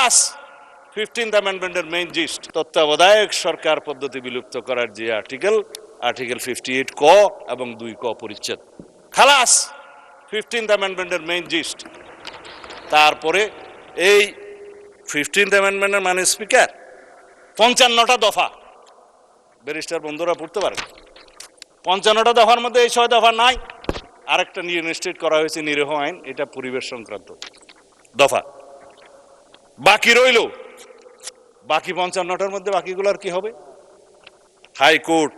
খালাস 15th অ্যামেন্ডমেন্টের main gist, তত্ত্বাবধায়ক সরকার পদ্ধতি বিলুপ্ত করার যে আর্টিকেল 58 ক এবং 2 ক পরিচ্ছেদ, খালাস 15th অ্যামেন্ডমেন্টের মেইন জিস্ট। তারপরে এই 15th অ্যামেন্ডমেন্টের মানে স্পিকার 55টা দফা, ব্যারিস্টার বন্ধুরা পড়তে পারেন, 55টা দফার মধ্যে এই 6 দফা নাই। আরেকটা নিয়ে ইনস্টিটিউট করা হয়েছে নিরীহ আইন, এটা পরিবেশ সংক্রান্ত দফা। বাকি রইল বাকি 55টার মধ্যে বাকিগুলার কি হবে? হাইকোর্ট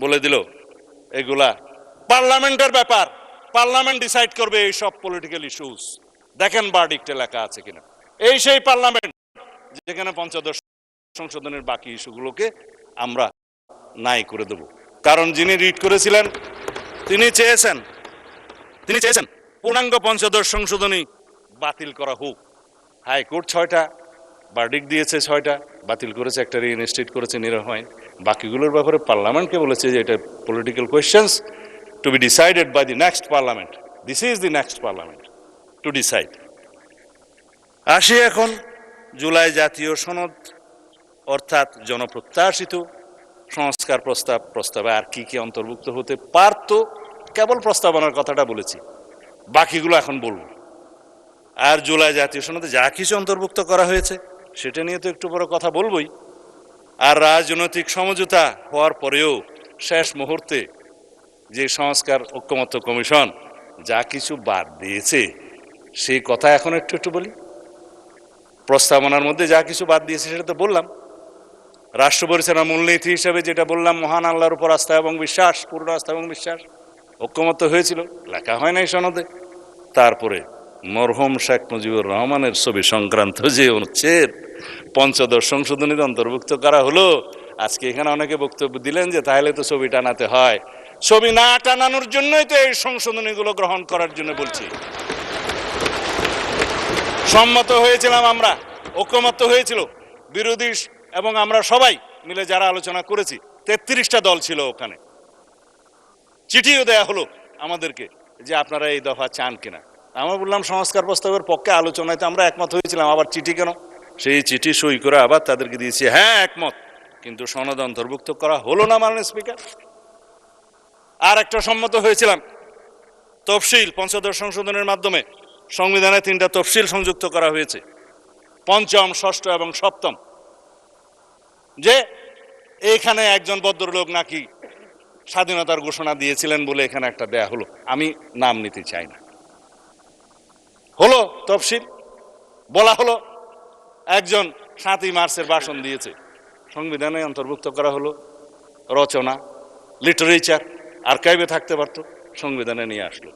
বলে দিল এগুলা পার্লামেন্টের ব্যাপার, পার্লামেন্ট ডিসাইড করবে এই সব পলিটিক্যাল ইস্যুস। দেখেন ভার্ডিক্টে লেখা আছে কিনা। এই সেই পার্লামেন্ট যেখানে পঞ্চদশ সংশোধনের বাকি ইস্যুগুলোকে আমরা নাই করে দেব। কারণ যিনি রিড করেছিলেন তিনি চেয়েছেন পূর্ণাঙ্গ পঞ্চদশ সংশোধনী বাতিল করা হোক। হাইকোর্ট 6টা ভার্ডিক্ট দিয়েছে, 6টা বাতিল করেছে, একটা রিইনস্টেট করেছে নিরীহ আইন। বাকিগুলোর ব্যাপারে পার্লামেন্টকে বলেছে যে এটা political questions to be decided by the next parliament. This is the next parliament to decide. আসি এখন জুলাই জাতীয় সনদ অর্থাৎ জনপ্রত্যাশিত সংস্কার প্রস্তাবে আর কি কি অন্তর্ভুক্ত হতে পারত। কেবল প্রস্তাবনার কথাটা বলেছি, বাকিগুলো এখন বলব। আর জুলাই জাতীয় সনদে যা কিছু অন্তর্ভুক্ত করা হয়েছে সেটা নিয়ে তো একটু বড় কথা বলবই। আর রাজনৈতিক সমঝোতা হওয়ার পরেও শেষ মুহূর্তে যে সংস্কার ঐকমত্য কমিশন যা কিছু বাদ দিয়েছে সেই কথা এখন একটু বলি। প্রস্তাবনার মধ্যে যা কিছু বাদ দিয়েছে সেটা তো বললাম। রাষ্ট্র পরিচালনার মূলনীতি হিসেবে যেটা বললাম, মহান আল্লাহর উপর আস্থা এবং বিশ্বাস, পূর্ণ আস্থা এবং বিশ্বাস, ঐকমত্য হয়েছিল, লেখা হয় নাই সনদে। তারপরে মরহুম শেখ মুজিবুর রহমানের ছবি সংক্রান্ত যে অনুচ্ছেদ পঞ্চদশ সংশোধনীতে অন্তর্ভুক্ত করা হলো, আজকে এখানে অনেকে বক্তব্য দিলেন যে তাহলে তো ছবি টানাতে হয়। ছবি না টানানোর জন্যই তো এই সংশোধনীগুলো গ্রহণ করার জন্য বলছি। সম্মত হয়েছিলাম আমরা, ঐকমত্য হয়েছিল, বিরোধী এবং আমরা সবাই মিলে যারা আলোচনা করেছি, 33টা দল ছিল ওখানে। চিঠিও দেয়া হলো আমাদেরকে যে আপনারা এই দফা চান কিনা। আমরা বললাম সংস্কার প্রস্তাবের পক্ষে, আলোচনায় তো আমরা একমত হয়েছিলাম, আবার চিঠি কেন? সেই চিঠি সই করে আবার তাদেরকে দিয়েছি, হ্যাঁ একমত, কিন্তু সনদ অন্তর্ভুক্ত করা হলো না মাননীয় স্পিকার। আর একটা সম্মত হয়েছিলাম তফসিল, পঞ্চদশ সংশোধনের মাধ্যমে সংবিধানে 3টা তফসিল সংযুক্ত করা হয়েছে, 5ম, 6ষ্ঠ এবং 7ম। যে এইখানে একজন ভদ্রলোক নাকি স্বাধীনতার ঘোষণা দিয়েছিলেন বলে এখানে একটা দেয়া হলো, আমি নাম নিতে চাই না। হলো তফসিল, বলা হলো একজন 7ই মার্চের ভাষণ দিয়েছে, সংবিধানে অন্তর্ভুক্ত করা হলো। রচনা, লিটারেচার আর্কাইভে থাকতে পারতো, সংবিধানে নিয়ে আসলো।